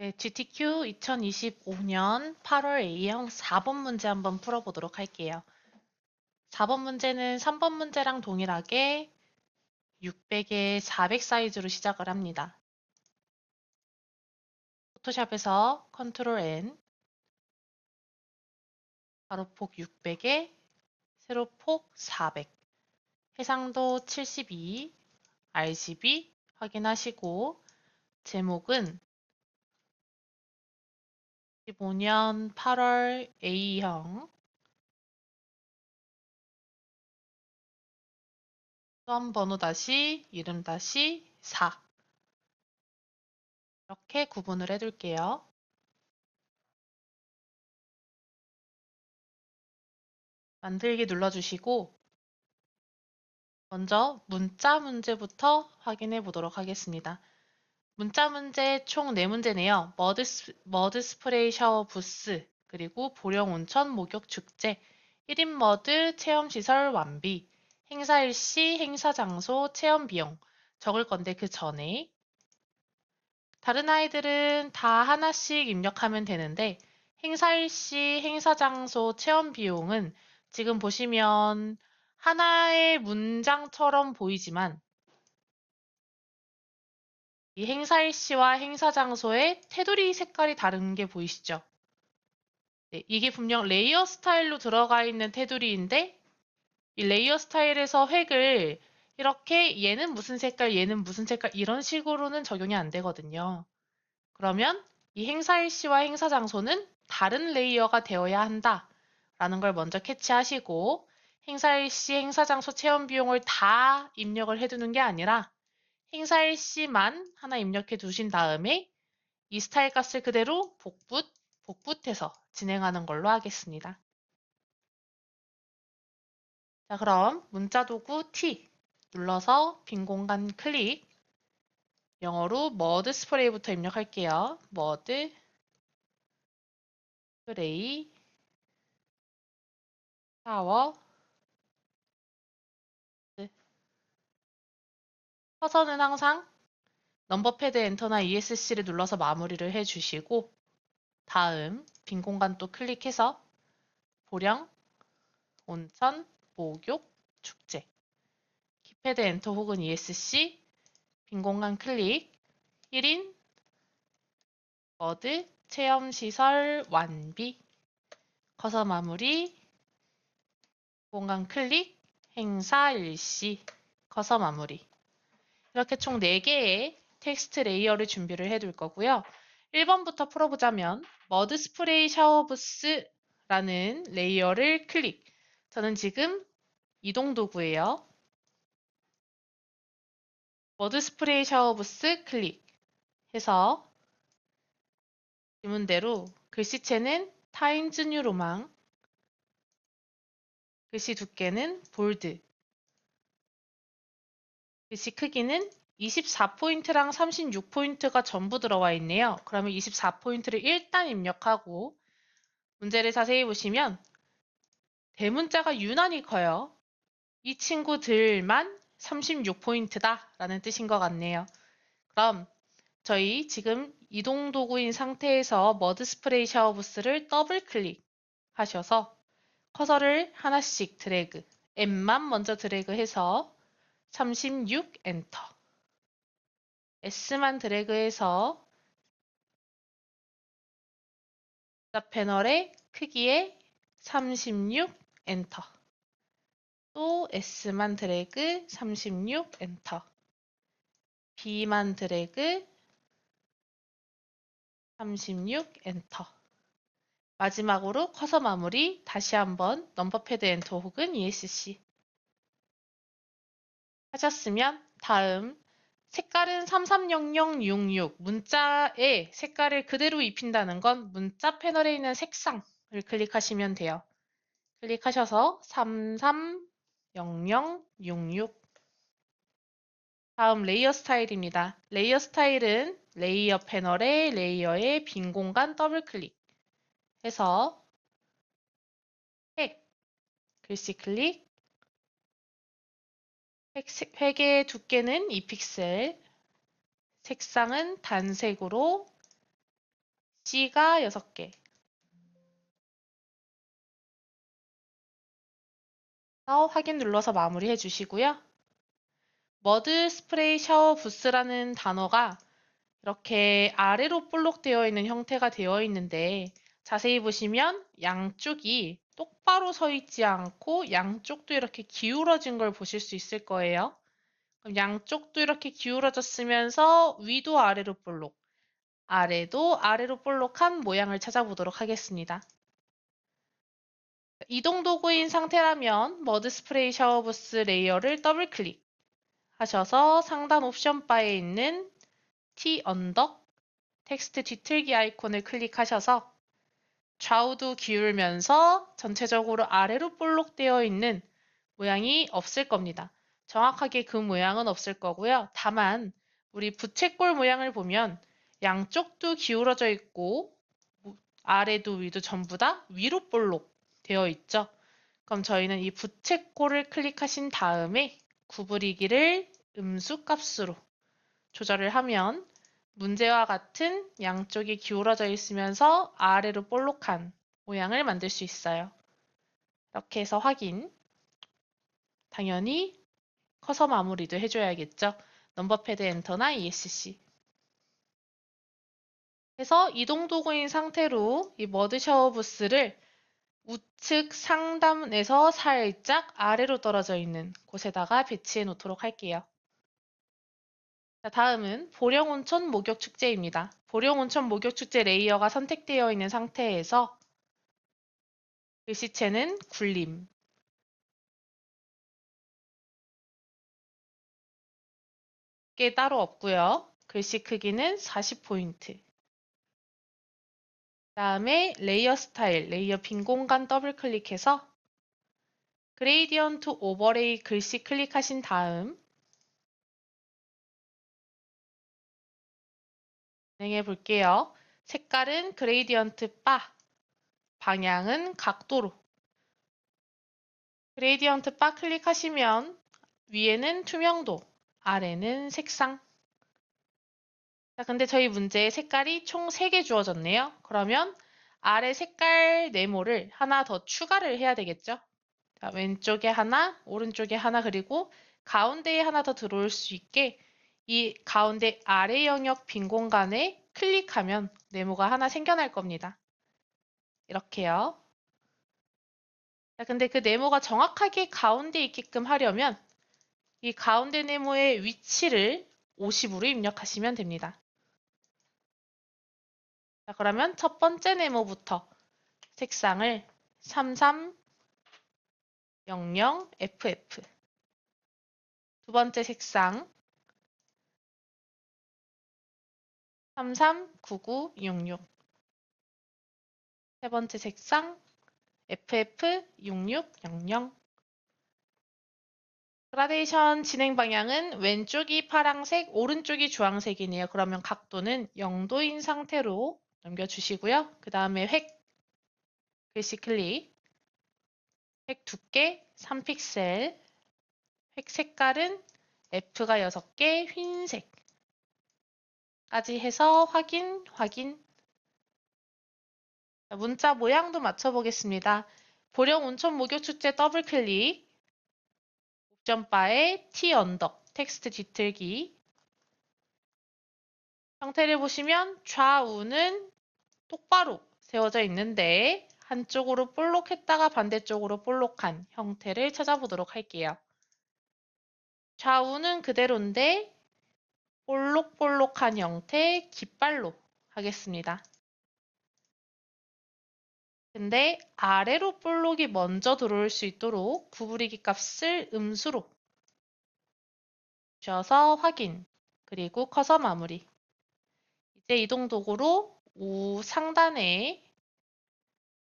네, GTQ 2025년 8월 A형 4번 문제 한번 풀어보도록 할게요. 4번 문제는 3번 문제랑 동일하게 600에 400 사이즈로 시작을 합니다. 포토샵에서 컨트롤 N, 가로폭 600에 세로폭 400, 해상도 72, RGB 확인하시고 제목은 15년 8월 A형 수험 번호 다시 이름 다시 4 이렇게 구분을 해둘게요. 만들기 눌러주시고 먼저 문자 문제부터 확인해 보도록 하겠습니다. 문자 문제 총 4문제네요. 머드 스프레이 샤워 부스, 그리고 보령 온천 목욕 축제, 1인 머드 체험시설 완비, 행사 일시, 행사 장소, 체험 비용 적을 건데 그 전에 다른 아이들은 다 하나씩 입력하면 되는데 행사 일시, 행사 장소, 체험 비용은 지금 보시면 하나의 문장처럼 보이지만 이 행사 일시와 행사 장소의 테두리 색깔이 다른 게 보이시죠? 네, 이게 분명 레이어 스타일로 들어가 있는 테두리인데 이 레이어 스타일에서 획을 이렇게 얘는 무슨 색깔, 얘는 무슨 색깔 이런 식으로는 적용이 안 되거든요. 그러면 이 행사 일시와 행사 장소는 다른 레이어가 되어야 한다 라는 걸 먼저 캐치하시고 행사 일시, 행사 장소 체험 비용을 다 입력을 해두는 게 아니라 행사 일시만 하나 입력해 두신 다음에 이 스타일 값을 그대로 복붙해서 진행하는 걸로 하겠습니다. 자, 그럼 문자 도구 T 눌러서 빈 공간 클릭, 영어로 머드 스프레이부터 입력할게요. 머드 스프레이 샤워 커서는 항상 넘버 패드 엔터나 ESC를 눌러서 마무리를 해주시고 다음 빈 공간 또 클릭해서 보령, 온천, 목욕, 축제 키패드 엔터 혹은 ESC 빈 공간 클릭 1인 머드 체험시설 완비 커서 마무리 공간 클릭 행사 일시 커서 마무리 이렇게 총 4개의 텍스트 레이어를 준비를 해둘 거고요. 1번부터 풀어보자면 머드 스프레이 샤워 부스라는 레이어를 클릭 저는 지금 이동 도구예요. 머드 스프레이 샤워 부스 클릭 해서 지문대로 글씨체는 타임즈 뉴 로망 글씨 두께는 볼드 글씨 크기는 24포인트랑 36포인트가 전부 들어와 있네요. 그러면 24포인트를 일단 입력하고 문제를 자세히 보시면 대문자가 유난히 커요. 이 친구들만 36포인트다 라는 뜻인 것 같네요. 그럼 저희 지금 이동 도구인 상태에서 머드 스프레이 샤워 부스를 더블 클릭하셔서 커서를 하나씩 드래그, M만 먼저 드래그해서 36 엔터, S만 드래그해서 패널의 크기에 36 엔터, 또 S만 드래그 36 엔터, B만 드래그 36 엔터. 마지막으로 커서 마무리 다시 한번 넘버 패드 엔터 혹은 ESC 하셨으면 다음 색깔은 330066 문자에 색깔을 그대로 입힌다는 건 문자 패널에 있는 색상을 클릭하시면 돼요. 클릭하셔서 330066 다음 레이어 스타일입니다. 레이어 스타일은 레이어 패널의 레이어에 빈 공간 더블 클릭해서 획 글씨 클릭 획의 두께는 2픽셀 색상은 단색으로 C가 6개. 확인 눌러서 마무리해 주시고요. 머드 스프레이 샤워 부스라는 단어가 이렇게 아래로 볼록되어 있는 형태가 되어 있는데 자세히 보시면 양쪽이 똑바로 서 있지 않고 양쪽도 이렇게 기울어진 걸 보실 수 있을 거예요. 그럼 양쪽도 이렇게 기울어졌으면서 위도 아래로 볼록, 아래도 아래로 볼록한 모양을 찾아보도록 하겠습니다. 이동 도구인 상태라면 머드 스프레이 샤워 부스 레이어를 더블 클릭 하셔서 상단 옵션 바에 있는 T 언덕 텍스트 뒤틀기 아이콘을 클릭하셔서 좌우도 기울면서 전체적으로 아래로 볼록되어 있는 모양이 없을 겁니다. 정확하게 그 모양은 없을 거고요. 다만 우리 부채꼴 모양을 보면 양쪽도 기울어져 있고 아래도 위도 전부 다 위로 볼록 되어 있죠. 그럼 저희는 이 부채꼴을 클릭하신 다음에 구부리기를 음수 값으로 조절을 하면 문제와 같은 양쪽이 기울어져 있으면서 아래로 볼록한 모양을 만들 수 있어요. 이렇게 해서 확인. 당연히 커서 마무리도 해줘야겠죠. 넘버패드 엔터나 ESC. 해서 이동 도구인 상태로 이 머드 샤워 부스를 우측 상단에서 살짝 아래로 떨어져 있는 곳에다가 배치해 놓도록 할게요. 자, 다음은 보령온천 목욕축제입니다. 보령온천 목욕축제 레이어가 선택되어 있는 상태에서 글씨체는 굴림, 게 따로 없고요. 글씨 크기는 40포인트. 다음에 레이어 스타일, 레이어 빈 공간 더블 클릭해서 그레이디언트 오버레이 글씨 클릭하신 다음 진행해 볼게요. 색깔은 그레이디언트 바, 방향은 각도로. 그레이디언트 바 클릭하시면 위에는 투명도, 아래는 색상. 자, 근데 저희 문제에 색깔이 총 3개 주어졌네요. 그러면 아래 색깔 네모를 하나 더 추가를 해야 되겠죠? 자, 왼쪽에 하나, 오른쪽에 하나, 그리고 가운데에 하나 더 들어올 수 있게 이 가운데 아래 영역 빈 공간에 클릭하면 네모가 하나 생겨날 겁니다. 이렇게요. 자, 근데 그 네모가 정확하게 가운데 있게끔 하려면 이 가운데 네모의 위치를 50으로 입력하시면 됩니다. 자, 그러면 첫 번째 네모부터 색상을 3300FF, 두 번째 색상 339966, 세 번째 색상 FF6600. 그라데이션 진행 방향은 왼쪽이 파랑색, 오른쪽이 주황색이네요. 그러면 각도는 0도인 상태로 넘겨주시고요. 그 다음에 획, 글씨 클릭, 획 두께 3픽셀, 획 색깔은 F가 6개, 흰색 까지 해서 확인, 확인. 문자 모양도 맞춰보겠습니다. 보령 온천 목욕축제 더블 클릭, 옵션 바에 T 언덕, 텍스트 뒤틀기. 형태를 보시면 좌우는 똑바로 세워져 있는데 한쪽으로 볼록했다가 반대쪽으로 볼록한 형태를 찾아보도록 할게요. 좌우는 그대로인데 볼록볼록한 형태 깃발로 하겠습니다. 근데 아래로 볼록이 먼저 들어올 수 있도록 구부리기 값을 음수로 주셔서 확인, 그리고 커서 마무리. 이제 이동 도구로 상단에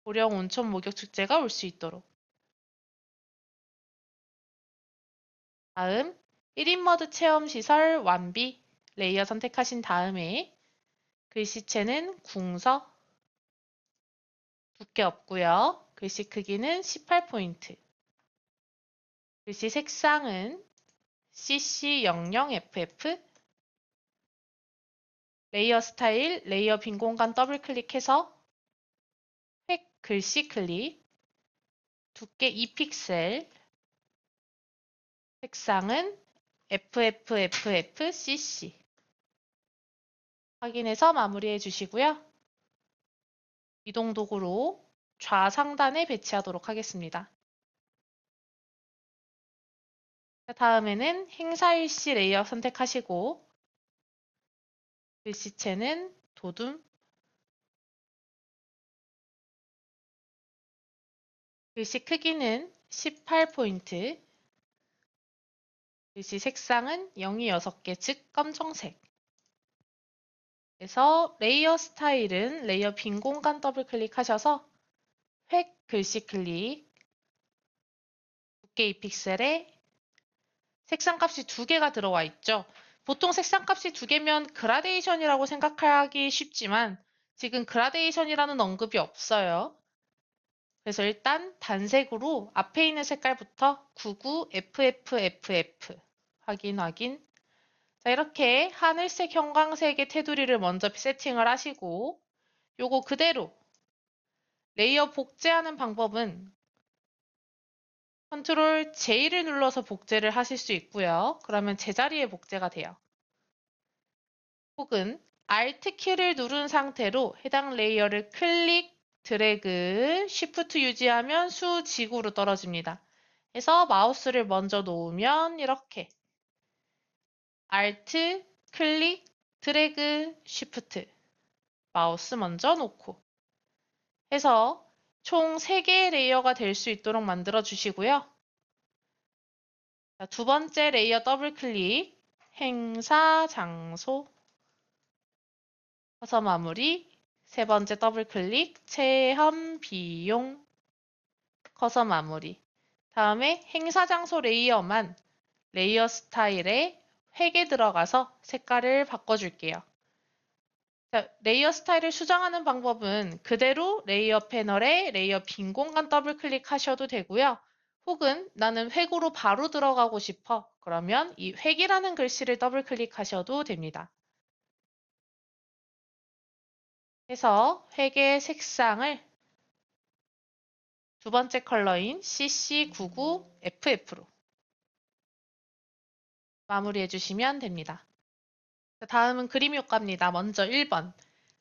보령 온천 목욕 축제가 올 수 있도록. 다음 1인 머드 체험 시설 완비 레이어 선택하신 다음에 글씨체는 궁서, 두께 없고요. 글씨 크기는 18포인트. 글씨 색상은 CC00FF, 레이어 스타일, 레이어 빈 공간 더블 클릭해서 획 글씨 클릭, 두께 2픽셀, 색상은 FFFFCC 확인해서 마무리해 주시고요. 이동 도구로 좌상단에 배치하도록 하겠습니다. 다음에는 행사일시 레이어 선택하시고 글씨체는 도둠, 글씨 크기는 18포인트, 글씨 색상은 0이 6개, 즉 검정색. 그래서 레이어 스타일은 레이어 빈 공간 더블 클릭하셔서 획 글씨 클릭, 두께 2픽셀에 색상 값이 2개가 들어와 있죠. 보통 색상 값이 2개면 그라데이션이라고 생각하기 쉽지만 지금 그라데이션이라는 언급이 없어요. 그래서 일단 단색으로 앞에 있는 색깔부터 99FFFF 확인. 자, 이렇게 하늘색, 형광색의 테두리를 먼저 세팅을 하시고 요거 그대로 레이어 복제하는 방법은 컨트롤 J를 눌러서 복제를 하실 수 있고요. 그러면 제자리에 복제가 돼요. 혹은 Alt 키를 누른 상태로 해당 레이어를 클릭, 드래그, Shift 유지하면 수직으로 떨어집니다. 그래서 마우스를 먼저 놓으면 이렇게 Alt, 클릭, 드래그, Shift 마우스 먼저 놓고 해서 총 3개의 레이어가 될 수 있도록 만들어 주시고요. 자, 두 번째 레이어 더블 클릭, 행사 장소, 커서 마무리, 세 번째 더블 클릭, 체험 비용, 커서 마무리. 다음에 행사 장소 레이어만 레이어 스타일에 획에 들어가서 색깔을 바꿔줄게요. 자, 레이어 스타일을 수정하는 방법은 그대로 레이어 패널에 레이어 빈 공간 더블 클릭하셔도 되고요. 혹은 나는 획으로 바로 들어가고 싶어. 그러면 이 획이라는 글씨를 더블 클릭하셔도 됩니다. 해서 획의 색상을 두 번째 컬러인 CC99FF로 마무리해 주시면 됩니다. 다음은 그림 효과입니다. 먼저 1번.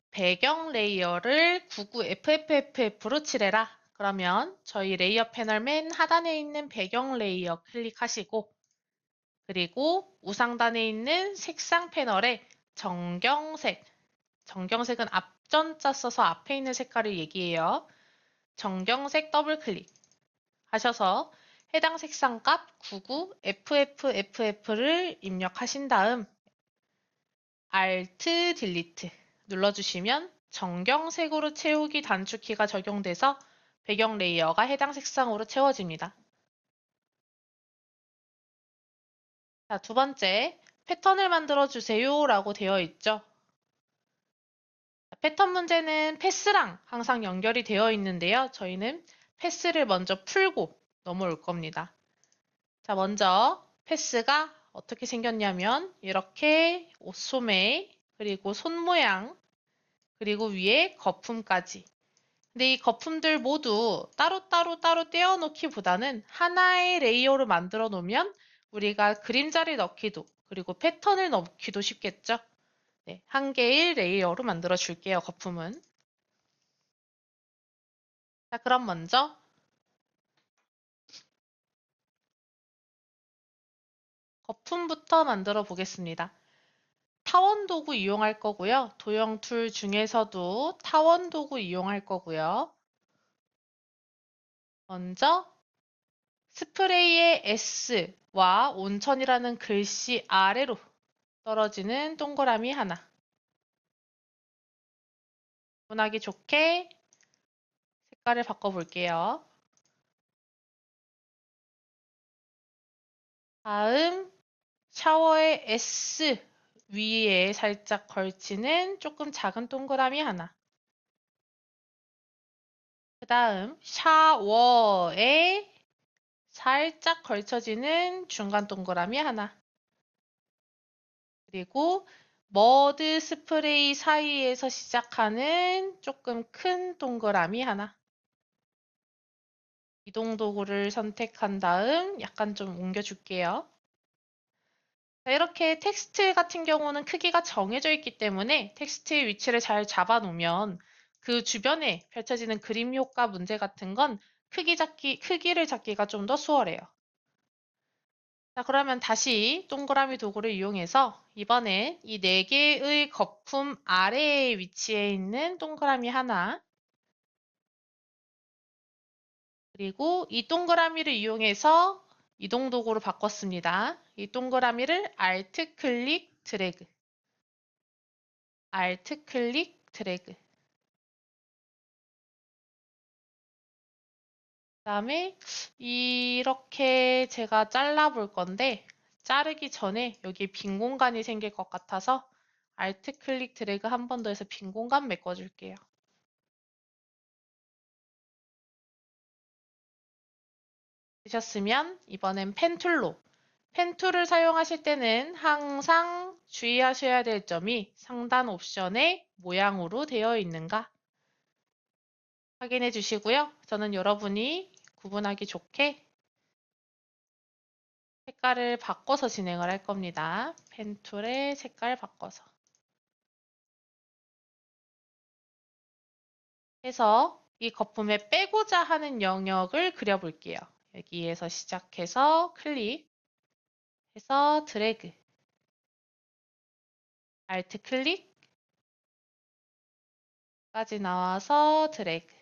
배경 레이어를 99FFF로 칠해라. 그러면 저희 레이어 패널 맨 하단에 있는 배경 레이어 클릭하시고 그리고 우상단에 있는 색상 패널에 정경색, 정경색은 앞전자 써서 앞에 있는 색깔을 얘기해요. 정경색 더블 클릭 하셔서 해당 색상 값 99FFFF를 입력하신 다음 Alt 딜리트 눌러주시면 정경색으로 채우기 단축키가 적용돼서 배경 레이어가 해당 색상으로 채워집니다. 자, 두 번째, 패턴을 만들어 주세요 라고 되어 있죠. 패턴 문제는 패스랑 항상 연결이 되어 있는데요. 저희는 패스를 먼저 풀고 넘어올 겁니다. 자, 먼저 패스가 어떻게 생겼냐면 이렇게 옷소매, 그리고 손 모양, 그리고 위에 거품까지. 근데 이 거품들 모두 따로 떼어놓기보다는 하나의 레이어로 만들어 놓으면 우리가 그림자를 넣기도 그리고 패턴을 넣기도 쉽겠죠? 네, 한 개의 레이어로 만들어 줄게요, 거품은. 자, 그럼 먼저 거품부터 만들어 보겠습니다. 타원 도구 이용할 거고요. 도형 툴 중에서도 타원 도구 이용할 거고요. 먼저 스프레이의 S와 온천이라는 글씨 아래로 떨어지는 동그라미 하나. 분하기 좋게 색깔을 바꿔볼게요. 다음 샤워의 S 위에 살짝 걸치는 조금 작은 동그라미 하나. 그 다음 샤워에 살짝 걸쳐지는 중간 동그라미 하나. 그리고 머드 스프레이 사이에서 시작하는 조금 큰 동그라미 하나. 이동 도구를 선택한 다음 약간 좀 옮겨줄게요. 자, 이렇게 텍스트 같은 경우는 크기가 정해져 있기 때문에 텍스트의 위치를 잘 잡아 놓으면 그 주변에 펼쳐지는 그림 효과 문제 같은 건 크기를 잡기가 좀 더 수월해요. 자, 그러면 다시 동그라미 도구를 이용해서 이번엔 이 4개의 거품 아래에 위치해 있는 동그라미 하나, 그리고 이 동그라미를 이용해서 이동 도구로 바꿨습니다. 이 동그라미를 Alt 클릭 드래그, Alt 클릭 드래그. 그다음에 이렇게 제가 잘라 볼 건데 자르기 전에 여기 빈 공간이 생길 것 같아서 Alt 클릭 드래그 한 번 더 해서 빈 공간 메꿔줄게요. 되셨으면 이번엔 펜툴로. 펜툴을 사용하실 때는 항상 주의하셔야 될 점이 상단 옵션에 모양으로 되어 있는가 확인해 주시고요. 저는 여러분이 구분하기 좋게 색깔을 바꿔서 진행을 할 겁니다. 펜툴의 색깔 바꿔서 해서 이 거품에 빼고자 하는 영역을 그려볼게요. 여기에서 시작해서 클릭 해서 드래그, Alt 클릭까지 나와서 드래그,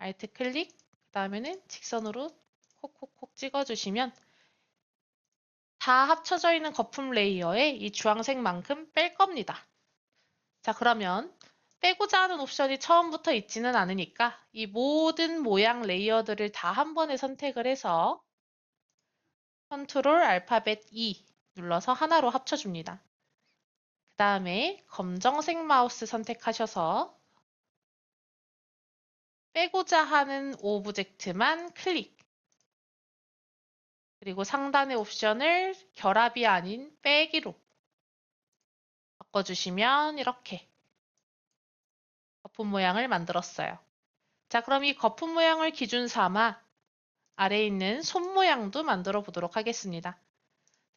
Alt 클릭, 그 다음에는 직선으로 콕콕콕 찍어주시면 다 합쳐져 있는 거품 레이어에 이 주황색만큼 뺄 겁니다. 자, 그러면 빼고자 하는 옵션이 처음부터 있지는 않으니까 이 모든 모양 레이어들을 다 한 번에 선택을 해서 컨트롤 알파벳 E 눌러서 하나로 합쳐줍니다. 그 다음에 검정색 마우스 선택하셔서 빼고자 하는 오브젝트만 클릭. 그리고 상단의 옵션을 결합이 아닌 빼기로 바꿔주시면 이렇게 거품 모양을 만들었어요. 자, 그럼 이 거품 모양을 기준 삼아 아래에 있는 손 모양도 만들어 보도록 하겠습니다.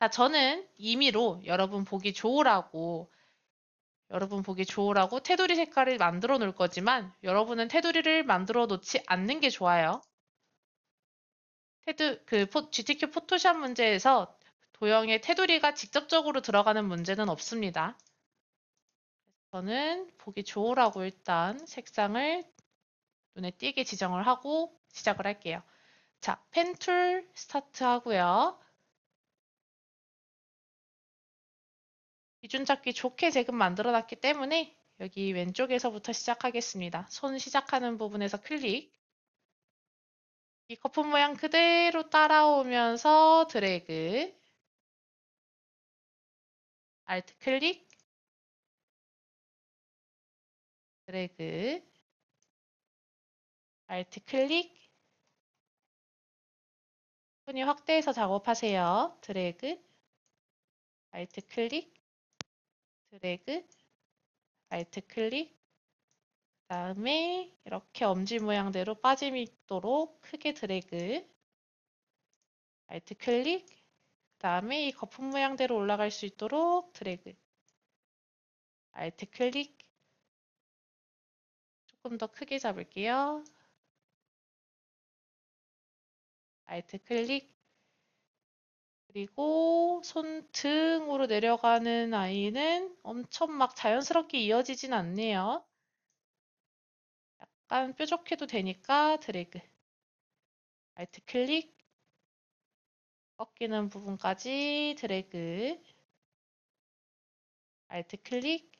자, 저는 임의로 여러분 보기 좋으라고 테두리 색깔을 만들어 놓을 거지만 여러분은 테두리를 만들어 놓지 않는 게 좋아요. GTK 포토샵 문제에서 도형에 테두리가 직접적으로 들어가는 문제는 없습니다. 저는 보기 좋으라고 일단 색상을 눈에 띄게 지정을 하고 시작을 할게요. 자, 펜툴 스타트 하고요. 기준 잡기 좋게 지금 만들어 놨기 때문에 여기 왼쪽에서부터 시작하겠습니다. 손 시작하는 부분에서 클릭. 이 거품 모양 그대로 따라오면서 드래그. Alt 클릭. 드래그. Alt 클릭. 손이 확대해서 작업하세요. 드래그. Alt 클릭. 드래그. Alt 클릭. 그다음에 이렇게 엄지 모양대로 빠짐이 있도록 크게 드래그. Alt 클릭. 그다음에 이 거품 모양대로 올라갈 수 있도록 드래그. Alt 클릭. 조금 더 크게 잡을게요. Alt 클릭. 그리고 손등으로 내려가는 아이는 엄청 막 자연스럽게 이어지진 않네요. 약간 뾰족해도 되니까 드래그. Alt 클릭. 꺾이는 부분까지 드래그. Alt 클릭.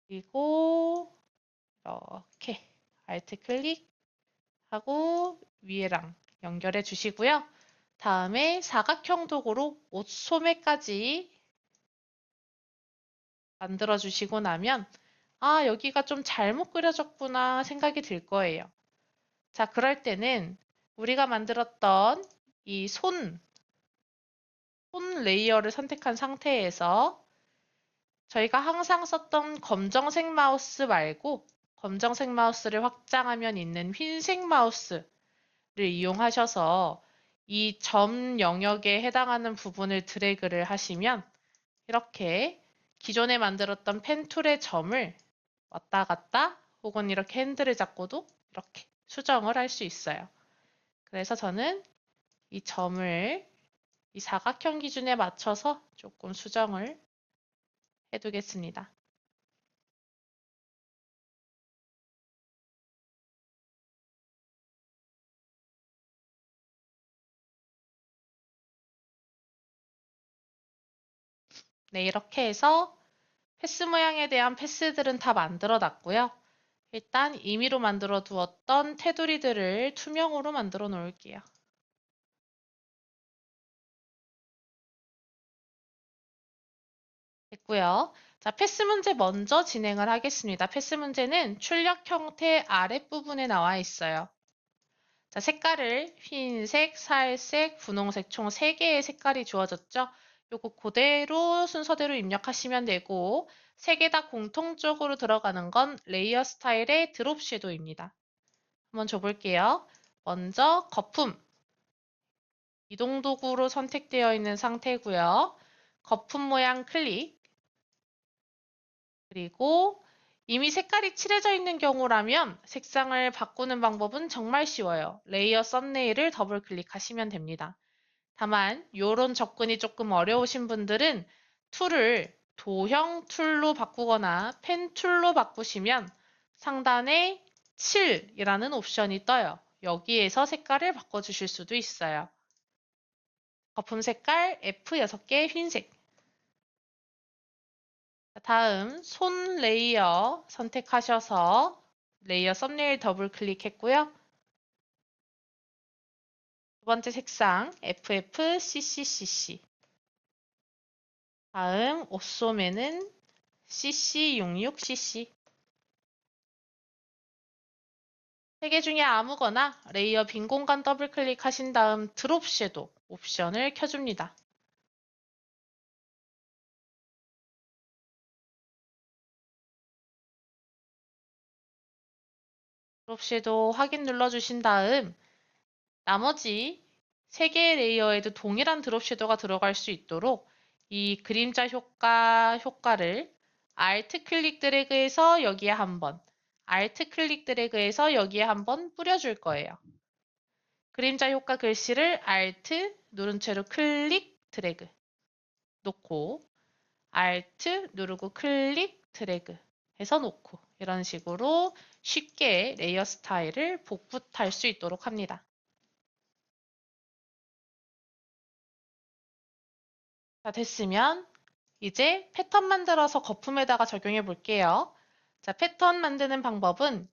그리고 이렇게 Alt 클릭 하고 위에랑 연결해 주시고요. 다음에 사각형 도구로 옷 소매까지 만들어 주시고 나면 아, 여기가 좀 잘못 그려졌구나 생각이 들 거예요. 자, 그럴 때는 우리가 만들었던 이 손 손 레이어를 선택한 상태에서 저희가 항상 썼던 검정색 마우스 말고 검정색 마우스를 확장하면 있는 흰색 마우스를 이용하셔서 이 점 영역에 해당하는 부분을 드래그를 하시면 이렇게 기존에 만들었던 펜 툴의 점을 왔다 갔다 혹은 이렇게 핸들을 잡고도 이렇게 수정을 할 수 있어요. 그래서 저는 이 점을 이 사각형 기준에 맞춰서 조금 수정을 해두겠습니다. 네, 이렇게 해서 패스 모양에 대한 패스들은 다 만들어 놨고요. 일단 임의로 만들어 두었던 테두리들을 투명으로 만들어 놓을게요. 됐고요. 자, 패스 문제 먼저 진행을 하겠습니다. 패스 문제는 출력 형태 아랫부분에 나와 있어요. 자, 색깔을 흰색, 살색, 분홍색 총 3개의 색깔이 주어졌죠. 요거 그대로 순서대로 입력하시면 되고 3개 다 공통적으로 들어가는 건 레이어 스타일의 드롭 섀도우입니다. 한번 줘볼게요. 먼저 거품, 이동 도구로 선택되어 있는 상태고요. 거품 모양 클릭, 그리고 이미 색깔이 칠해져 있는 경우라면 색상을 바꾸는 방법은 정말 쉬워요. 레이어 썸네일을 더블 클릭하시면 됩니다. 다만 이런 접근이 조금 어려우신 분들은 툴을 도형 툴로 바꾸거나 펜 툴로 바꾸시면 상단에 7이라는 옵션이 떠요. 여기에서 색깔을 바꿔주실 수도 있어요. 거품 색깔 F6개 흰색. 다음 손 레이어 선택하셔서 레이어 썸네일 더블 클릭했고요. 두 번째 색상 FFCCCC. 다음 옷소매는 CC66CC. 세 개 중에 아무거나 레이어 빈 공간 더블 클릭하신 다음 드롭 섀도우 옵션을 켜줍니다. 드롭 섀도우 확인 눌러주신 다음 나머지 3개의 레이어에도 동일한 드롭 섀도우가 들어갈 수 있도록 이 그림자 효과를 Alt 클릭 드래그해서 여기에 한번, Alt 클릭 드래그해서 여기에 한번 뿌려줄 거예요. 그림자 효과 글씨를 Alt 누른 채로 클릭 드래그 놓고 Alt 누르고 클릭 드래그 해서 놓고 이런 식으로 쉽게 레이어 스타일을 복붙할 수 있도록 합니다. 자, 됐으면 이제 패턴 만들어서 거품에다가 적용해 볼게요. 자, 패턴 만드는 방법은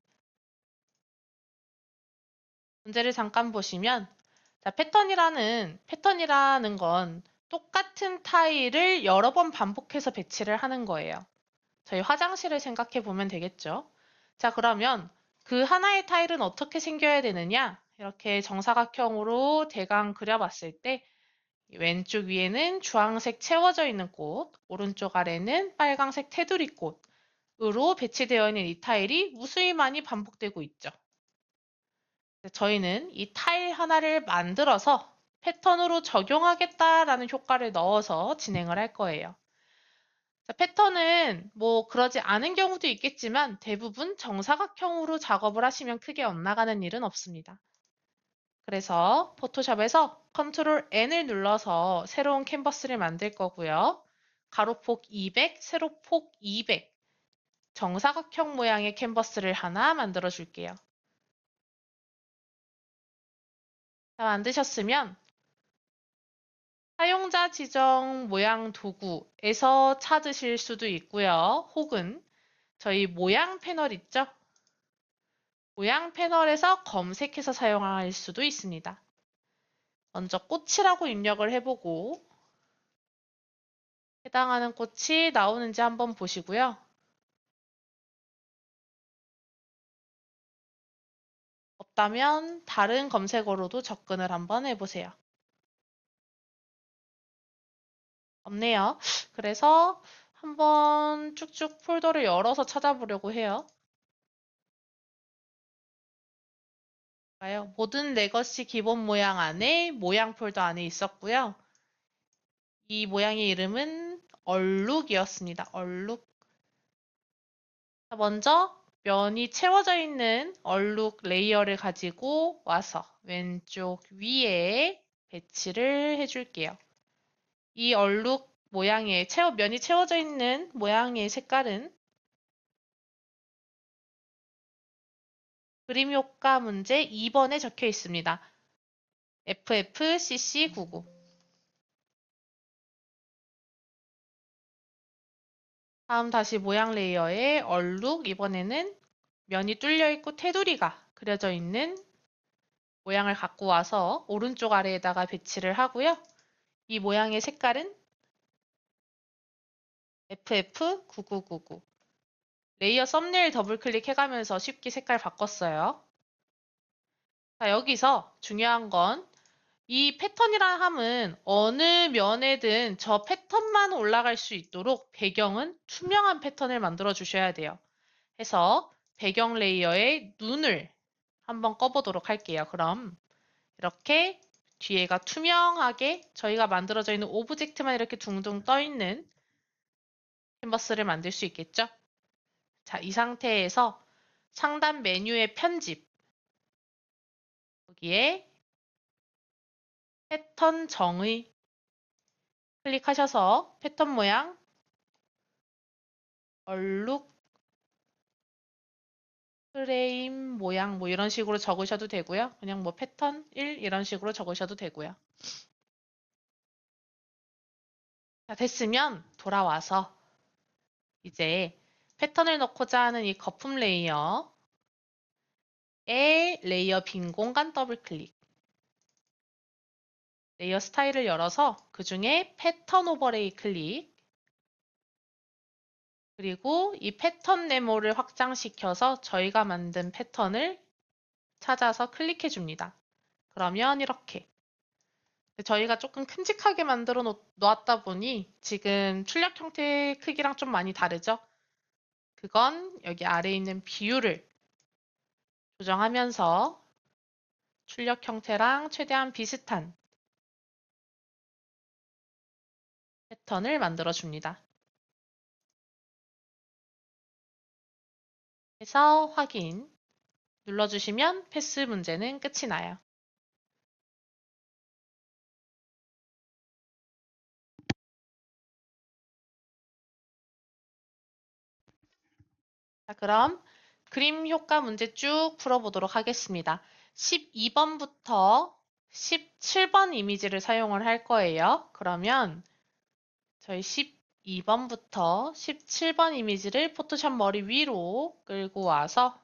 문제를 잠깐 보시면 자, 패턴이라는 건 똑같은 타일을 여러 번 반복해서 배치를 하는 거예요. 저희 화장실을 생각해 보면 되겠죠. 자, 그러면 그 하나의 타일은 어떻게 생겨야 되느냐? 이렇게 정사각형으로 대강 그려봤을 때 왼쪽 위에는 주황색 채워져 있는 꽃, 오른쪽 아래는 빨강색 테두리 꽃으로 배치되어 있는 이 타일이 무수히 많이 반복되고 있죠. 저희는 이 타일 하나를 만들어서 패턴으로 적용하겠다라는 효과를 넣어서 진행을 할 거예요. 자, 패턴은 뭐 그러지 않은 경우도 있겠지만 대부분 정사각형으로 작업을 하시면 크게 엇나가는 일은 없습니다. 그래서 포토샵에서 컨트롤 N을 눌러서 새로운 캔버스를 만들 거고요. 가로폭 200, 세로폭 200 정사각형 모양의 캔버스를 하나 만들어 줄게요. 자, 만드셨으면 사용자 지정 모양 도구에서 찾으실 수도 있고요. 혹은 저희 모양 패널 있죠? 모양 패널에서 검색해서 사용할 수도 있습니다. 먼저 꽃이라고 입력을 해보고 해당하는 꽃이 나오는지 한번 보시고요. 없다면 다른 검색어로도 접근을 한번 해보세요. 없네요. 그래서 한번 쭉쭉 폴더를 열어서 찾아보려고 해요. 모든 레거시 기본 모양 안에 모양 폴더 안에 있었고요. 이 모양의 이름은 얼룩이었습니다. 얼룩. 먼저 면이 채워져 있는 얼룩 레이어를 가지고 와서 왼쪽 위에 배치를 해줄게요. 이 얼룩 모양의 면이 채워져 있는 모양의 색깔은 그림 효과 문제 2번에 적혀 있습니다. FFCC99. 다음 다시 모양 레이어에 얼룩, 이번에는 면이 뚫려 있고 테두리가 그려져 있는 모양을 갖고 와서 오른쪽 아래에다가 배치를 하고요. 이 모양의 색깔은 FF9999. 레이어 썸네일 더블 클릭해가면서 쉽게 색깔 바꿨어요. 자, 여기서 중요한 건 이 패턴이라 함은 어느 면에든 저 패턴만 올라갈 수 있도록 배경은 투명한 패턴을 만들어 주셔야 돼요. 해서 배경 레이어에 눈을 한번 꺼보도록 할게요. 그럼 이렇게 뒤에가 투명하게 저희가 만들어져 있는 오브젝트만 이렇게 둥둥 떠 있는 캔버스를 만들 수 있겠죠? 자, 이 상태에서 상단 메뉴의 편집, 여기에 패턴 정의 클릭하셔서 패턴 모양, 얼룩, 프레임 모양 뭐 이런 식으로 적으셔도 되고요. 그냥 뭐 패턴 1 이런 식으로 적으셔도 되고요. 자, 됐으면 돌아와서 이제 패턴을 넣고자 하는 이 거품 레이어에 레이어 빈 공간 더블 클릭. 레이어 스타일을 열어서 그 중에 패턴 오버레이 클릭. 그리고 이 패턴 네모를 확장시켜서 저희가 만든 패턴을 찾아서 클릭해 줍니다. 그러면 이렇게 저희가 조금 큼직하게 만들어 놓았다 보니 지금 출력 형태 크기랑 좀 많이 다르죠? 그건 여기 아래에 있는 비율을 조정하면서 출력 형태랑 최대한 비슷한 패턴을 만들어 줍니다. 해서 확인 눌러주시면 패스 문제는 끝이 나요. 자, 그럼 그림 효과 문제 쭉 풀어보도록 하겠습니다. 12번부터 17번 이미지를 사용을 할 거예요. 그러면 저희 12번부터 17번 이미지를 포토샵 머리 위로 끌고 와서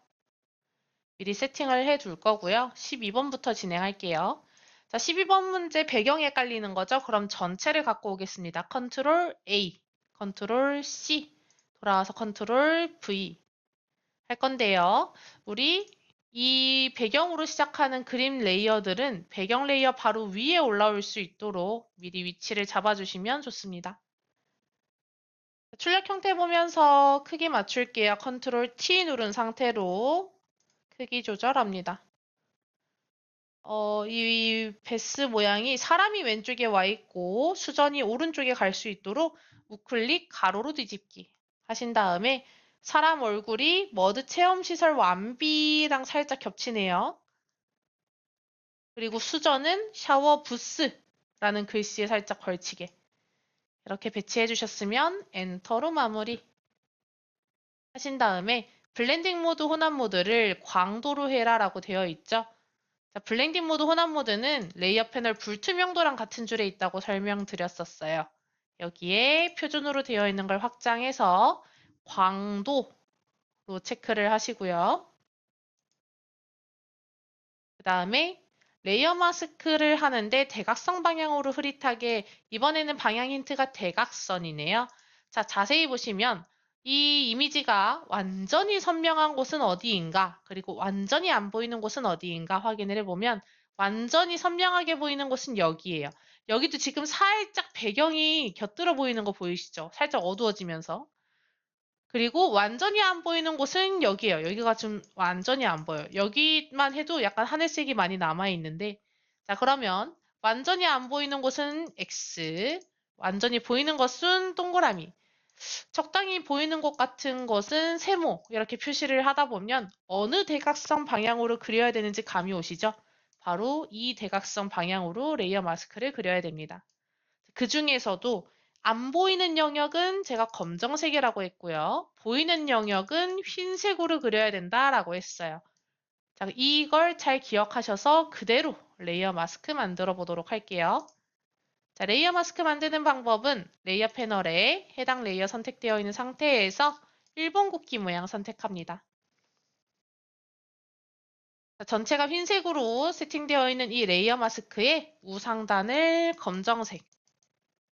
미리 세팅을 해 둘 거고요. 12번부터 진행할게요. 자, 12번 문제 배경에 깔리는 거죠. 그럼 전체를 갖고 오겠습니다. 컨트롤 A, 컨트롤 C, 돌아와서 컨트롤 V 할 건데요. 우리 이 배경으로 시작하는 그림 레이어들은 배경 레이어 바로 위에 올라올 수 있도록 미리 위치를 잡아주시면 좋습니다. 출력 형태 보면서 크기 맞출게요. 컨트롤 T 누른 상태로 크기 조절합니다. 이 베스 모양이 사람이 왼쪽에 와 있고 수전이 오른쪽에 갈 수 있도록 우클릭 가로로 뒤집기 하신 다음에 사람 얼굴이 머드 체험시설 완비랑 살짝 겹치네요. 그리고 수저는 샤워 부스라는 글씨에 살짝 걸치게 이렇게 배치해 주셨으면 엔터로 마무리 하신 다음에 블렌딩 모드 혼합 모드를 광도로 해라 라고 되어 있죠. 자, 블렌딩 모드 혼합 모드는 레이어 패널 불투명도랑 같은 줄에 있다고 설명드렸었어요. 여기에 표준으로 되어 있는 걸 확장해서 광도로 체크를 하시고요. 그 다음에 레이어 마스크를 하는데 대각선 방향으로 흐릿하게 이번에는 방향 힌트가 대각선이네요. 자, 자세히 보시면 이 이미지가 완전히 선명한 곳은 어디인가 그리고 완전히 안 보이는 곳은 어디인가 확인을 해보면 완전히 선명하게 보이는 곳은 여기예요. 여기도 지금 살짝 배경이 곁들어 보이는 거 보이시죠? 살짝 어두워지면서. 그리고 완전히 안 보이는 곳은 여기예요. 여기가 좀 완전히 안 보여요. 여기만 해도 약간 하늘색이 많이 남아있는데, 자, 그러면 완전히 안 보이는 곳은 X, 완전히 보이는 것은 동그라미, 적당히 보이는 것 같은 것은 세모, 이렇게 표시를 하다 보면 어느 대각선 방향으로 그려야 되는지 감이 오시죠? 바로 이 대각선 방향으로 레이어 마스크를 그려야 됩니다. 그 중에서도 안 보이는 영역은 제가 검정색이라고 했고요. 보이는 영역은 흰색으로 그려야 된다라고 했어요. 자, 이걸 잘 기억하셔서 그대로 레이어 마스크 만들어 보도록 할게요. 자, 레이어 마스크 만드는 방법은 레이어 패널에 해당 레이어 선택되어 있는 상태에서 일본 국기 모양 선택합니다. 자, 전체가 흰색으로 세팅되어 있는 이 레이어 마스크의 우상단을 검정색,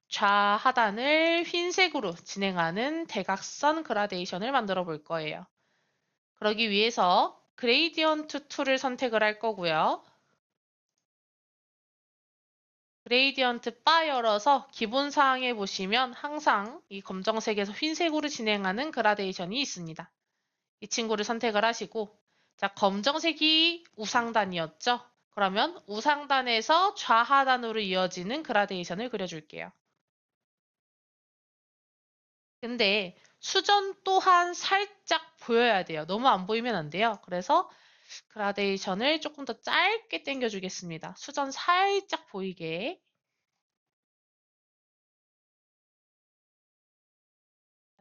좌하단을 흰색으로 진행하는 대각선 그라데이션을 만들어 볼 거예요. 그러기 위해서 그레이디언트 툴을 선택을 할 거고요. 그레이디언트 바 열어서 기본 사항에 보시면 항상 이 검정색에서 흰색으로 진행하는 그라데이션이 있습니다. 이 친구를 선택을 하시고, 자, 검정색이 우상단이었죠? 그러면 우상단에서 좌하단으로 이어지는 그라데이션을 그려줄게요. 근데 수전 또한 살짝 보여야 돼요. 너무 안 보이면 안 돼요. 그래서 그라데이션을 조금 더 짧게 당겨주겠습니다. 수전 살짝 보이게.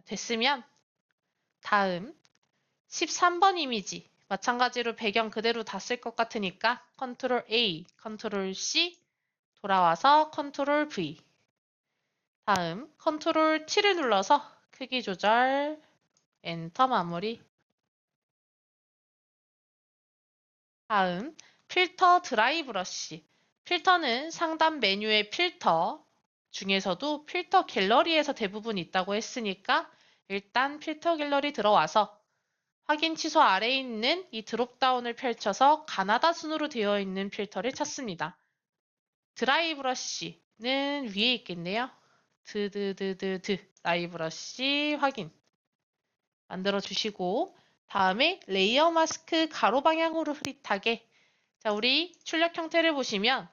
됐으면 다음 13번 이미지 마찬가지로 배경 그대로 다 쓸 것 같으니까 컨트롤 A, 컨트롤 C 돌아와서 컨트롤 V 다음 컨트롤 T를 눌러서 크기 조절 엔터 마무리 다음 필터 드라이 브러쉬 필터는 상단 메뉴의 필터 중에서도 필터 갤러리에서 대부분 있다고 했으니까 일단 필터 갤러리 들어와서 확인 취소 아래에 있는 이 드롭다운을 펼쳐서 가나다 순으로 되어 있는 필터를 찾습니다. 드라이 브러쉬는 위에 있겠네요. 드라이 브러쉬 확인 만들어 주시고 다음에 레이어 마스크 가로 방향으로 흐릿하게 자 우리 출력 형태를 보시면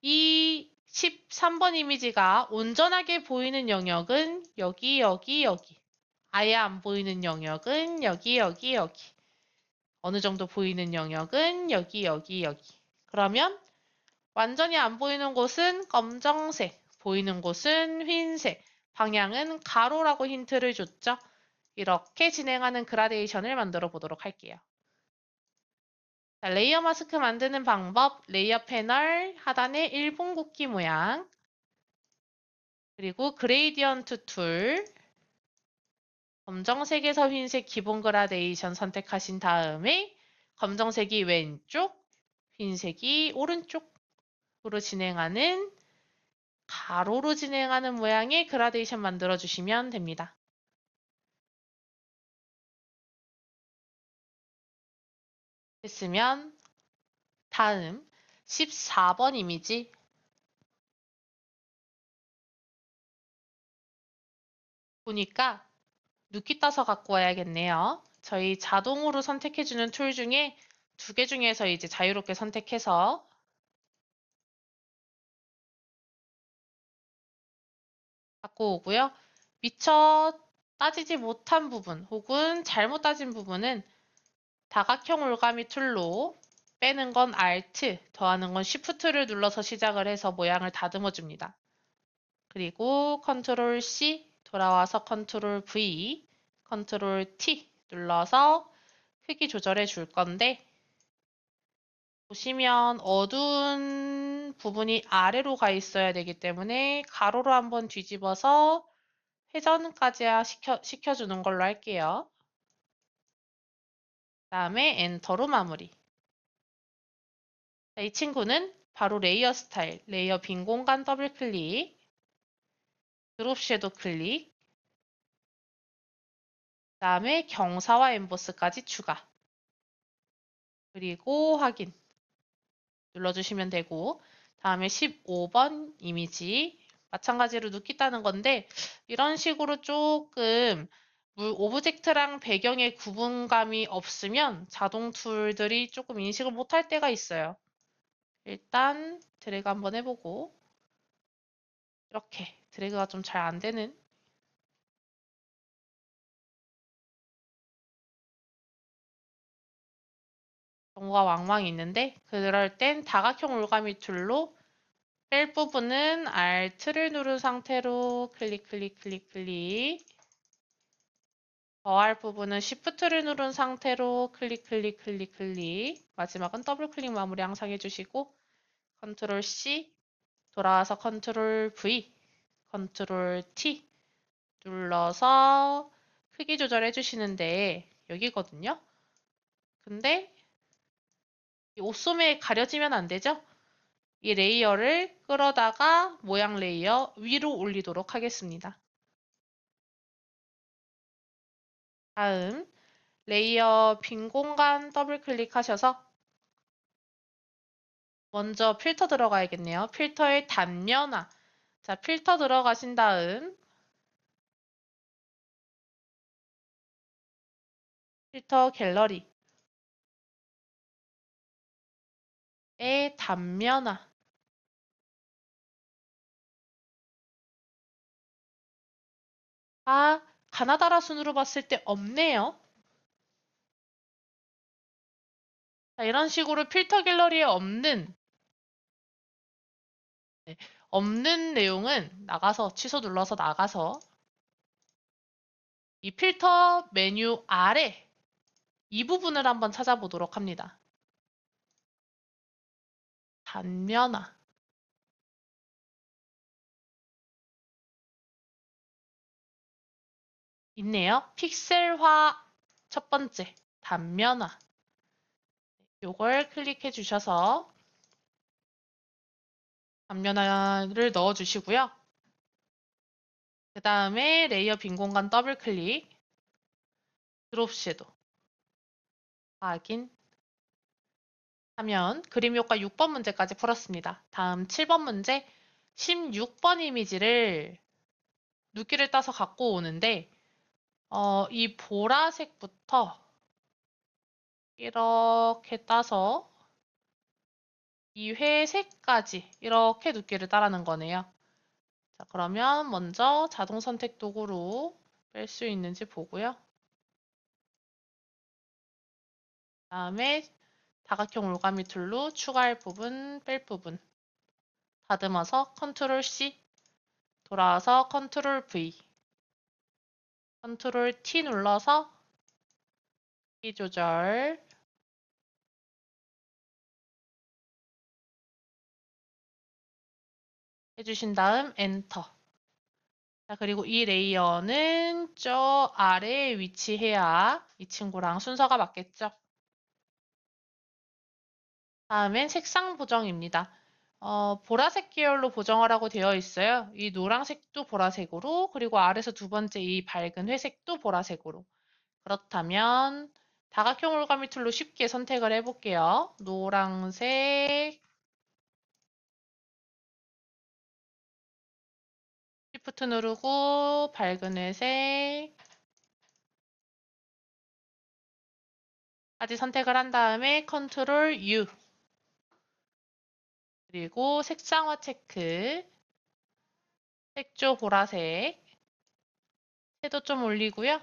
이 13번 이미지가 온전하게 보이는 영역은 여기 아예 안 보이는 영역은 여기 어느 정도 보이는 영역은 여기 그러면 완전히 안 보이는 곳은 검정색 보이는 곳은 흰색 방향은 가로라고 힌트를 줬죠. 이렇게 진행하는 그라데이션을 만들어 보도록 할게요. 자, 레이어 마스크 만드는 방법, 레이어 패널 하단에 일본 국기 모양, 그리고 그레이디언트 툴, 검정색에서 흰색 기본 그라데이션 선택하신 다음에 검정색이 왼쪽, 흰색이 오른쪽으로 진행하는 가로로 진행하는 모양의 그라데이션 만들어 주시면 됩니다. 됐으면 다음 14번 이미지 보니까 눕기 따서 갖고 와야겠네요. 저희 자동으로 선택해주는 툴 중에 두 개 중에서 이제 자유롭게 선택해서 갖고 오고요. 미처 따지지 못한 부분 혹은 잘못 따진 부분은 다각형 올가미 툴로 빼는 건 Alt, 더하는 건 Shift를 눌러서 시작을 해서 모양을 다듬어 줍니다. 그리고 컨트롤 C 돌아와서 컨트롤 V, 컨트롤 T 눌러서 크기 조절해 줄 건데 보시면 어두운 부분이 아래로 가 있어야 되기 때문에 가로로 한번 뒤집어서 회전까지 시켜주는 걸로 할게요. 다음에 엔터로 마무리. 자, 이 친구는 바로 레이어 스타일, 레이어 빈 공간 더블 클릭, 드롭 섀도우 클릭, 다음에 경사와 엠보스까지 추가. 그리고 확인 눌러주시면 되고 다음에 15번 이미지. 마찬가지로 눕기 따는 건데 이런 식으로 조금 오브젝트랑 배경의 구분감이 없으면 자동 툴들이 조금 인식을 못할 때가 있어요. 일단 드래그 한번 해보고 이렇게 드래그가 좀 잘 안 되는 경우가 왕왕 있는데 그럴 땐 다각형 올가미 툴로 뺄 부분은 Alt를 누른 상태로 클릭 클릭 클릭 클릭 더할 부분은 Shift를 누른 상태로 클릭 클릭 클릭 클릭 마지막은 더블 클릭 마무리 항상 해주시고 컨트롤 C 돌아와서 컨트롤 V 컨트롤 T 눌러서 크기 조절해 주시는데 여기거든요. 근데 이 옷소매 가려지면 안 되죠? 이 레이어를 끌어다가 모양 레이어 위로 올리도록 하겠습니다. 다음 레이어 빈 공간 더블 클릭하셔서 먼저 필터 들어가야겠네요. 필터의 단면화. 자, 필터 들어가신 다음 필터 갤러리의 단면화. 아, 가나다라 순으로 봤을 때 없네요. 자, 이런 식으로 필터 갤러리에 없는 내용은 나가서 취소 눌러서 나가서 이 필터 메뉴 아래 이 부분을 한번 찾아보도록 합니다. 단면화. 있네요. 픽셀화 첫 번째 단면화. 요걸 클릭해 주셔서 단면화를 넣어 주시고요. 그 다음에 레이어 빈 공간 더블 클릭 드롭 섀도우 확인 하면 그림 효과 6번 문제까지 풀었습니다. 다음 7번 문제 16번 이미지를 눕기를 따서 갖고 오는데 이 보라색부터 이렇게 따서 이 회색까지 이렇게 눕기를 따라는 거네요. 자, 그러면 먼저 자동 선택 도구로 뺄 수 있는지 보고요. 다음에 다각형 올가미 툴로 추가할 부분, 뺄 부분 다듬어서 컨트롤 C 돌아와서 컨트롤 V 컨트롤 T 눌러서 크기 조절 해주신 다음 엔터. 자, 그리고 이 레이어는 저 아래에 위치해야 이 친구랑 순서가 맞겠죠? 다음엔 색상 보정입니다. 보라색 계열로 보정하라고 되어 있어요. 이 노란색도 보라색으로, 그리고 아래서 두 번째 이 밝은 회색도 보라색으로. 그렇다면 다각형 올가미 툴로 쉽게 선택을 해볼게요. 노란색, Shift 누르고 밝은 회색 까지 선택을 한 다음에 컨트롤 U 그리고 색상화 체크 색조 보라색 채도 좀 올리고요.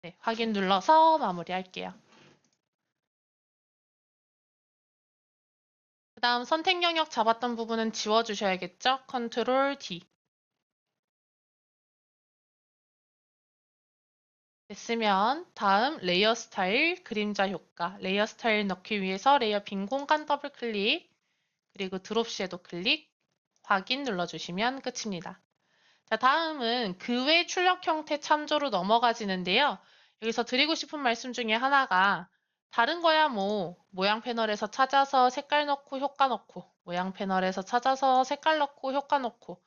네, 확인 눌러서 마무리할게요. 그 다음 선택 영역 잡았던 부분은 지워주셔야겠죠? 컨트롤 D. 됐으면 다음 레이어 스타일 그림자 효과 레이어 스타일 넣기 위해서 레이어 빈 공간 더블 클릭 그리고 드롭 섀도우 클릭 확인 눌러주시면 끝입니다. 자, 다음은 그 외 출력 형태 참조로 넘어가지는데요. 여기서 드리고 싶은 말씀 중에 하나가 다른 거야 뭐 모양 패널에서 찾아서 색깔 넣고 효과 넣고 모양 패널에서 찾아서 색깔 넣고 효과 넣고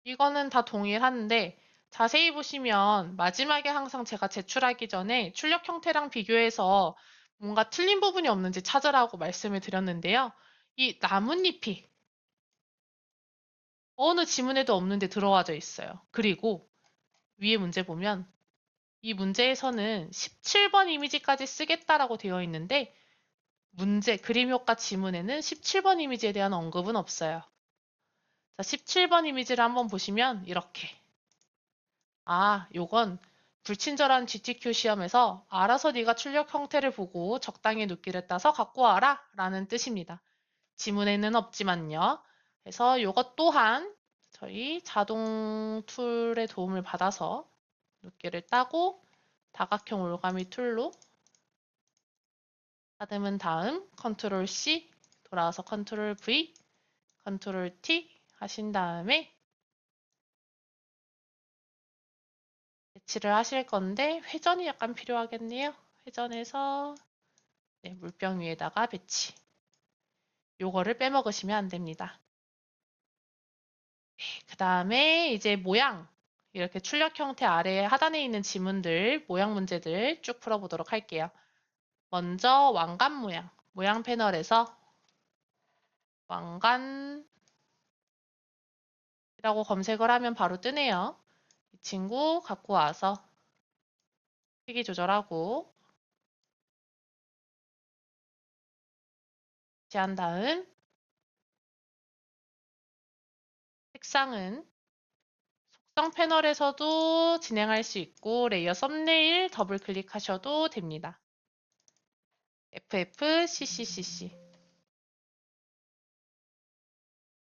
이거는 다 동일한데 자세히 보시면 마지막에 항상 제가 제출하기 전에 출력 형태랑 비교해서 뭔가 틀린 부분이 없는지 찾으라고 말씀을 드렸는데요. 이 나뭇잎이 어느 지문에도 없는데 들어와져 있어요. 그리고 위에 문제 보면 이 문제에서는 17번 이미지까지 쓰겠다라고 되어 있는데 문제, 그림 효과 지문에는 17번 이미지에 대한 언급은 없어요. 자, 17번 이미지를 한번 보시면 이렇게. 요건 불친절한 GTQ 시험에서 알아서 네가 출력 형태를 보고 적당히 눕기를 따서 갖고 와라 라는 뜻입니다. 지문에는 없지만요. 그래서 이것 또한 저희 자동 툴의 도움을 받아서 눕기를 따고 다각형 올가미 툴로 다듬은 다음 컨트롤 C 돌아와서 컨트롤 V, 컨트롤 T 하신 다음에 배치를 하실 건데 회전이 약간 필요하겠네요. 회전해서 물병 위에다가 배치. 요거를 빼먹으시면 안 됩니다. 그 다음에 이제 모양 이렇게 출력 형태 아래 하단에 있는 지문들, 모양 문제들 쭉 풀어보도록 할게요. 먼저 왕관 모양, 모양 패널에서 왕관이라고 검색을 하면 바로 뜨네요. 이 친구 갖고 와서 크기 조절하고 제한 다음 색상은 속성 패널에서도 진행할 수 있고 레이어 썸네일 더블 클릭하셔도 됩니다. FFCCCC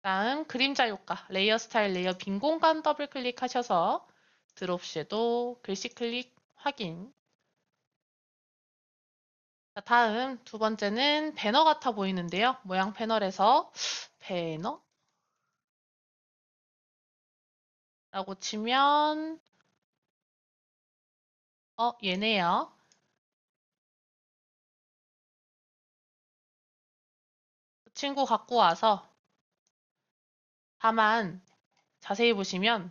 다음 그림자 효과 레이어 스타일 레이어 빈 공간 더블 클릭하셔서 드롭 섀도우 글씨 클릭 확인. 자, 다음 두 번째는 배너 같아 보이는데요. 모양 패널에서 배너 라고 치면 얘네요. 그 친구 갖고 와서 다만 자세히 보시면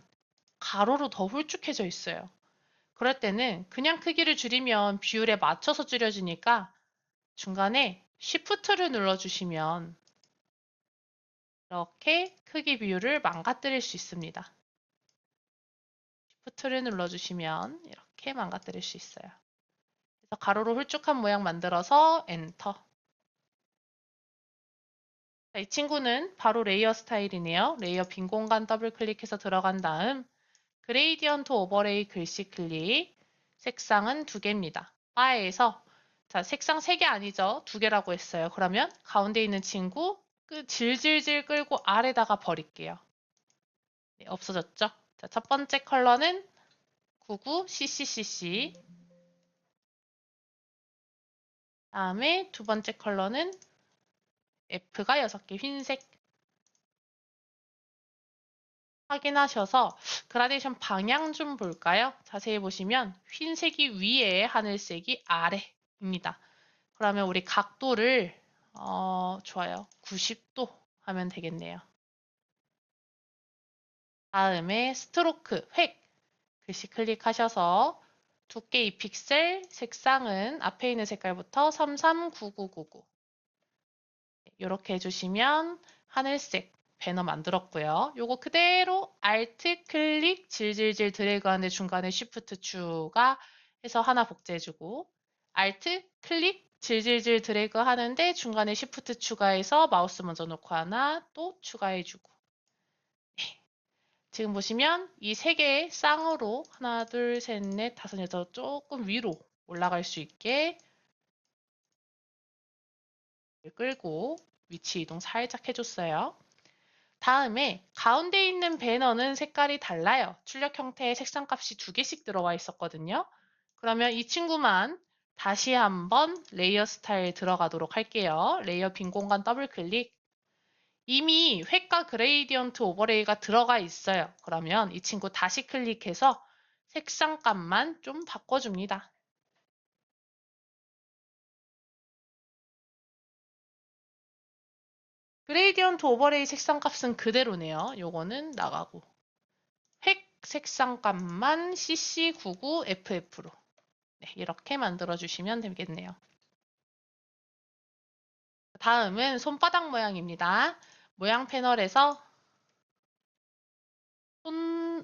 가로로 더 홀쭉해져 있어요. 그럴 때는 그냥 크기를 줄이면 비율에 맞춰서 줄여지니까 중간에 Shift를 눌러주시면 이렇게 크기 비율을 망가뜨릴 수 있습니다. Shift를 눌러주시면 이렇게 망가뜨릴 수 있어요. 그래서 가로로 홀쭉한 모양 만들어서 엔터. 자, 이 친구는 바로 레이어 스타일이네요. 레이어 빈 공간 더블 클릭해서 들어간 다음 그레이디언트 오버레이 글씨 클릭. 색상은 2개입니다. 바에서 자, 색상 3개 아니죠? 2개라고 했어요. 그러면 가운데 있는 친구 질질질 끌고 아래다가 버릴게요. 네, 없어졌죠? 자, 첫 번째 컬러는 99CCCC. 다음에 두 번째 컬러는 F가 6개 흰색. 확인하셔서 그라데이션 방향 좀 볼까요? 자세히 보시면 흰색이 위에 하늘색이 아래입니다. 그러면 우리 각도를 좋아요. 90도 하면 되겠네요. 다음에 스트로크, 획 글씨 클릭하셔서 두께 2픽셀, 색상은 앞에 있는 색깔부터 339999 이렇게 해주시면 하늘색 배너 만들었고요. 요거 그대로 Alt 클릭 질질질 드래그 하는데 중간에 Shift 추가해서 하나 복제해주고 Alt 클릭 질질질 드래그 하는데 중간에 Shift 추가해서 마우스 먼저 놓고 하나 또 추가해주고 지금 보시면 이 세 개의 쌍으로 하나 둘 셋 넷 다섯 여섯 조금 위로 올라갈 수 있게 끌고 위치 이동 살짝 해줬어요. 다음에 가운데 있는 배너는 색깔이 달라요. 출력 형태의 색상 값이 2개씩 들어와 있었거든요. 그러면 이 친구만 다시 한번 레이어 스타일 들어가도록 할게요. 레이어 빈 공간 더블 클릭. 이미 획과 그레이디언트 오버레이가 들어가 있어요. 그러면 이 친구 다시 클릭해서 색상 값만 좀 바꿔줍니다. 그레이디언트 오버레이 색상 값은 그대로네요. 요거는 나가고. 획 색상 값만 CC99FF로 이렇게 만들어 주시면 되겠네요. 다음은 손바닥 모양입니다. 모양 패널에서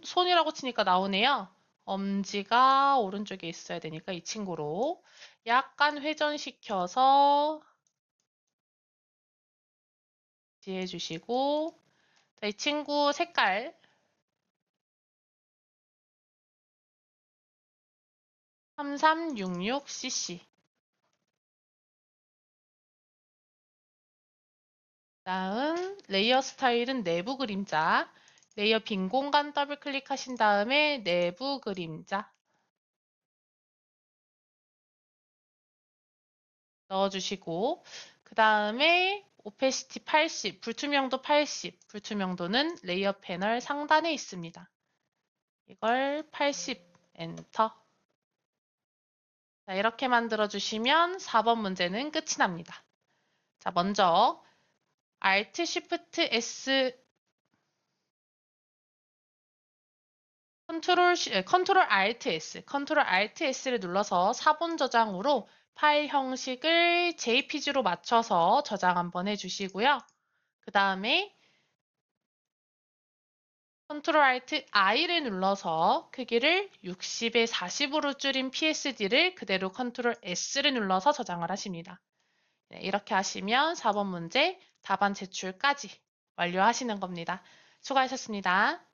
손이라고 치니까 나오네요. 엄지가 오른쪽에 있어야 되니까 이 친구로 약간 회전시켜서 지해주시고, 이 친구 색깔 3366cc. 다음 레이어 스타일은 내부 그림자. 레이어 빈 공간 더블 클릭하신 다음에 내부 그림자 넣어주시고, 그 다음에 오페시티 80, 불투명도 80, 불투명도는 레이어 패널 상단에 있습니다. 이걸 80 엔터. 자, 이렇게 만들어 주시면 4번 문제는 끝이 납니다. 자, 먼저 Alt Shift S 컨트롤 Alt S, 컨트롤 Alt S를 눌러서 사본 저장으로 파일 형식을 JPG로 맞춰서 저장 한번 해주시고요. 그 다음에 컨트롤 Alt I를 눌러서 크기를 60에 40으로 줄인 PSD를 그대로 컨트롤 S를 눌러서 저장을 하십니다. 네, 이렇게 하시면 4번 문제 답안 제출까지 완료하시는 겁니다. 수고하셨습니다.